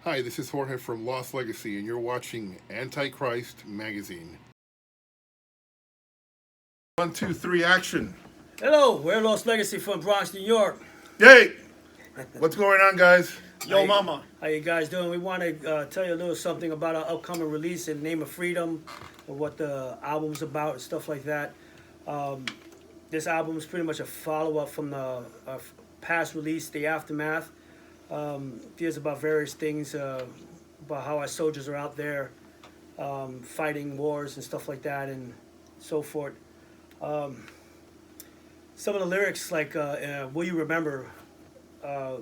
Hi, this is Jorge from Lost Legacy, and you're watching Antichrist magazine. One, two, three, action! Hello, we're Lost Legacy from Bronx, New York. Yay! What's going on, guys? Yo, mama. How you guys doing? We want to tell you a little something about our upcoming release in the Name of Freedom, and what the album's about and stuff like that. Um, this album is pretty much a follow-up from the past release, The Aftermath. Deals about various things, about how our soldiers are out there fighting wars and stuff like that and so forth. Um, some of the lyrics, like Will You Remember, uh,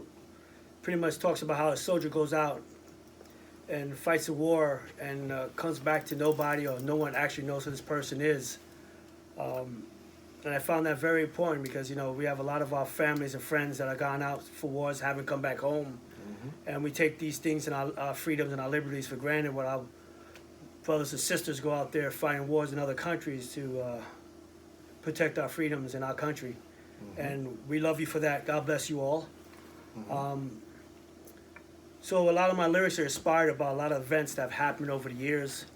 pretty much talks about how a soldier goes out and fights a war and comes back to nobody, or no one actually knows who this person is. Um, and I found that very important because, we have a lot of our families and friends that have gone out for wars, haven't come back home. And we take these things and our freedoms and our liberties for granted when our brothers and sisters go out there fighting wars in other countries to protect our freedoms in our country. And we love you for that. God bless you all. Um, so a lot of my lyrics are inspired about a lot of events that have happened over the years.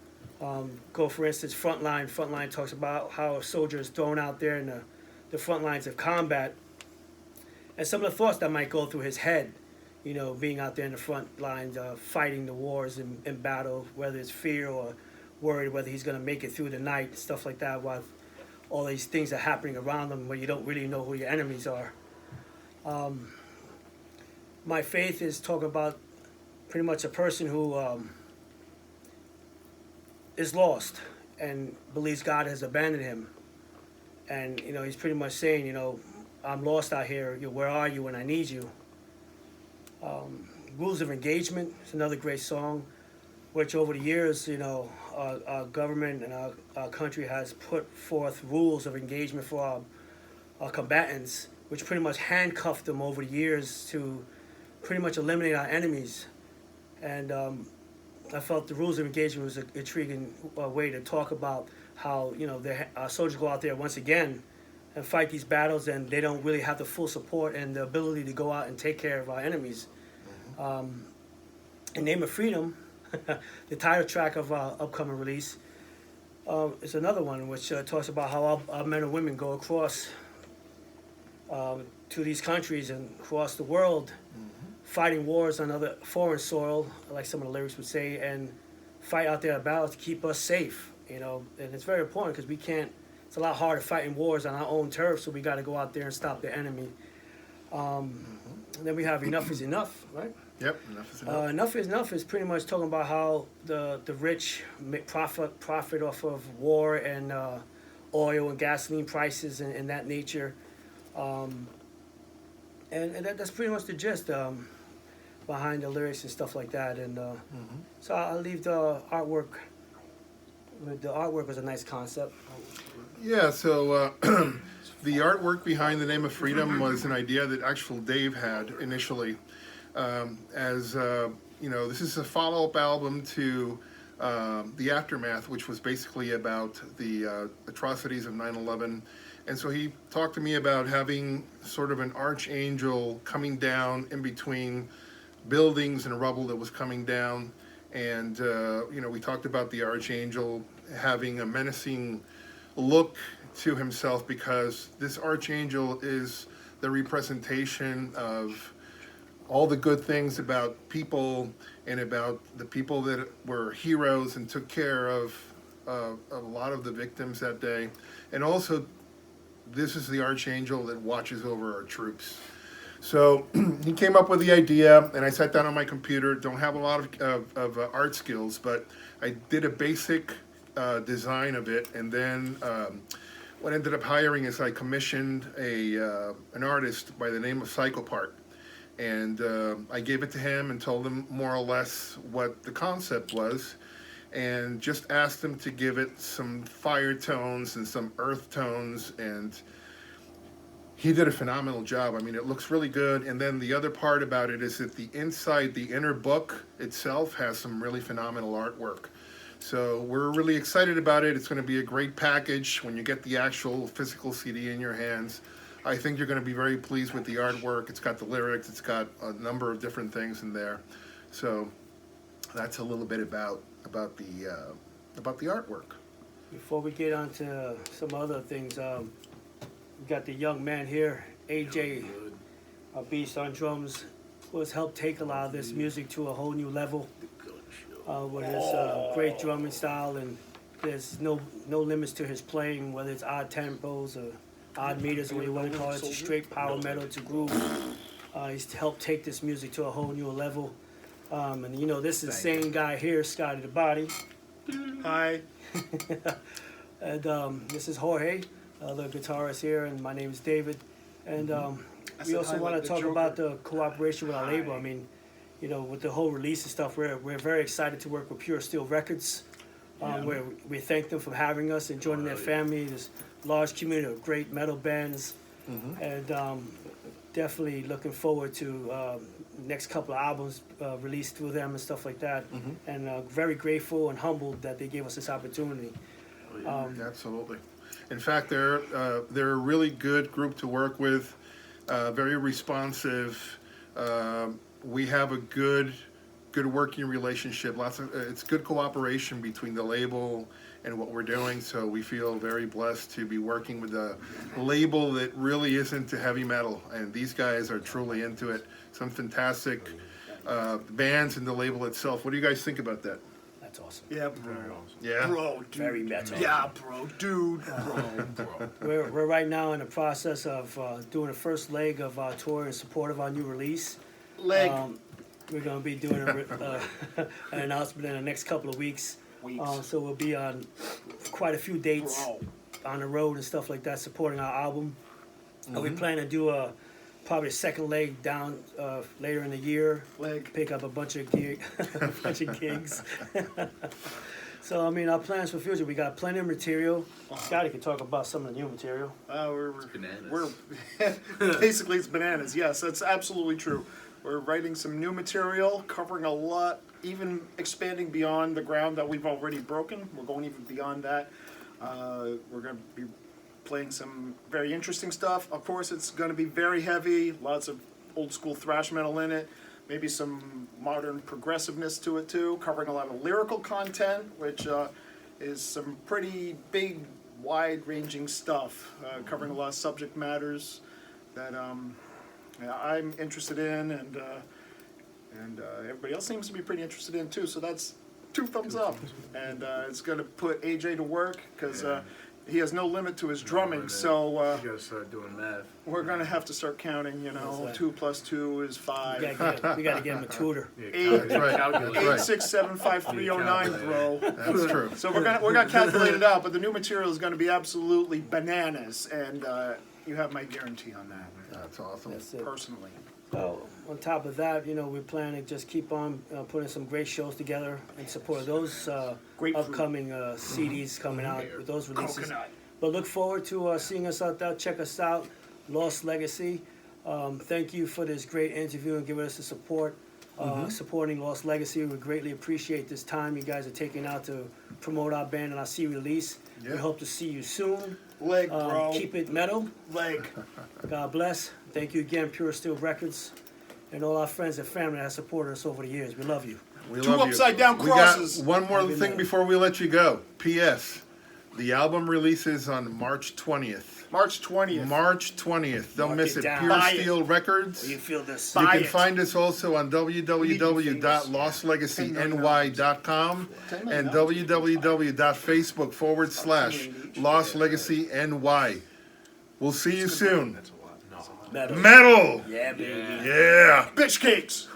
Go, for instance, Frontline. Frontline talks about how a soldier is thrown out there in the front lines of combat, and some of the thoughts that might go through his head, being out there in the front lines, fighting the wars in battle, whether it's fear or worried whether he's going to make it through the night, stuff like that, while all these things are happening around him where you don't really know who your enemies are. Um, my faith is talking about pretty much a person who is lost and believes God has abandoned him. And, he's pretty much saying, I'm lost out here. Where are you when I need you? Rules of Engagement is another great song, which over the years, our government and our country has put forth rules of engagement for our combatants, which pretty much handcuffed them over the years to pretty much eliminate our enemies. And I felt the rules of engagement was an intriguing way to talk about how, our soldiers go out there once again and fight these battles, and they don't really have the full support and the ability to go out and take care of our enemies. In Name of Freedom, the title track of our upcoming release, is another one which talks about how our men and women go across to these countries and across the world, fighting wars on other foreign soil, like some of the lyrics would say, and fight out there about to keep us safe. And it's very important because we can't. It's a lot harder fighting wars on our own turf, so we got to go out there and stop the enemy. And then we have Enough is Enough, right? Yep, enough is enough. Enough is Enough is pretty much talking about how the rich make profit off of war and oil and gasoline prices and that nature. And that's pretty much the gist behind the lyrics and stuff like that. And so I'll leave the artwork. The artwork was a nice concept. Yeah, so the artwork behind the Name of Freedom was an idea that actual Dave had initially. This is a follow-up album to The Aftermath, which was basically about the atrocities of 9/11. And so he talked to me about having sort of an archangel coming down in between buildings and rubble that was coming down. And, we talked about the archangel having a menacing look to himself because this archangel is the representation of all the good things about people and about the people that were heroes and took care of a lot of the victims that day. And also, this is the archangel that watches over our troops. So he came up with the idea, and I sat down on my computer. Don't have a lot of art skills, but I did a basic design of it, and then what I ended up hiring is I commissioned an artist by the name of Psychopart, and I gave it to him and told him more or less what the concept was, and just asked him to give it some fire tones and some earth tones, and he did a phenomenal job. I mean, it looks really good. And then the other part about it is that the inner book itself has some really phenomenal artwork. So we're really excited about it. It's going to be a great package when you get the actual physical CD in your hands. I think you're going to be very pleased with the artwork. It's got the lyrics. It's got a number of different things in there. So that's a little bit about the artwork. Before we get on to some other things, we got the young man here, AJ, a beast on drums, who has helped take a lot of this music to a whole new level with his great drumming style, and there's no limits to his playing, whether it's odd tempos or odd meters, or what you want to call it, to straight power metal to groove. He's helped take this music to a whole new level. And you know, this is the same guy here, Scotty the Body. Hi. And this is Jorge, the guitarist here, and my name is David. And we also want to talk about the cooperation with our label. I mean, you know, with the whole release and stuff, we're very excited to work with Pure Steel Records. Where we thank them for having us and joining their family. There's a large community of great metal bands, and definitely looking forward to next couple of albums released through them and stuff like that. And very grateful and humbled that they gave us this opportunity. Absolutely. In fact, they're a really good group to work with. Very responsive. We have a good working relationship. It's good cooperation between the label and what we're doing. So we feel very blessed to be working with a label that really is into heavy metal, and these guys are truly into it. Some fantastic bands in the label itself. What do you guys think about that? That's awesome. Yeah, bro. Yeah. Bro, dude. Very metal. Yeah, bro, dude. Bro. We're right now in the process of doing the first leg of our tour in support of our new release. Leg. We're going to be doing an announcement in the next couple of weeks. So we'll be on quite a few dates on the road and stuff like that, supporting our album. We plan to do probably a second leg down later in the year. Pick up a bunch of gigs. So I mean, our plans for future, we got plenty of material. Scotty can talk about some of the new material. We're bananas. We're basically it's bananas. Yes, that's absolutely true. We're writing some new material, covering a lot, even expanding beyond the ground that we've already broken. We're going even beyond that. We're going to be playing some very interesting stuff. Of course, it's going to be very heavy, lots of old school thrash metal in it, maybe some modern progressiveness to it too, covering a lot of lyrical content, which is some pretty big, wide-ranging stuff, covering a lot of subject matters that I'm interested in, and everybody else seems to be pretty interested in too. So that's 2 thumbs up, and it's going to put AJ to work because he has no limit to his drumming. So you gotta start doing math. we're going to have to start counting. You know, 2 + 2 is 5. We got to get him a tutor. That's right. That's right. 8675309, bro. That's true. So we're gonna calculate it out, but the new material is going to be absolutely bananas, and you have my guarantee on that. That's awesome. That's it. Personally. So on top of that, you know, we plan to just keep on putting some great shows together in support of those upcoming CDs coming out with those releases. Coconut. But look forward to seeing us out there. Check us out, Lost Legacy. Thank you for this great interview and giving us the support, supporting Lost Legacy. We greatly appreciate this time you guys are taking out to promote our band and our CD release. Yeah. We hope to see you soon. Leg, bro. Keep it metal. Leg. God bless. Thank you again, Pure Steel Records, and all our friends and family that have supported us over the years. We love you. We 2 love you. upside down crosses. We got one more Happy thing metal. before we let you go. P.S. The album releases on March 20th. March 20th. March 20th. Don't Mark miss it it. down. Pure Buy it. Steel Records. You feel this? You Buy can it. find us also on www.lostlegacyny.com and www.facebook.com/lostlegacyny. We'll see you soon. Metal. Metal! Yeah, baby. Yeah! Bitch cakes.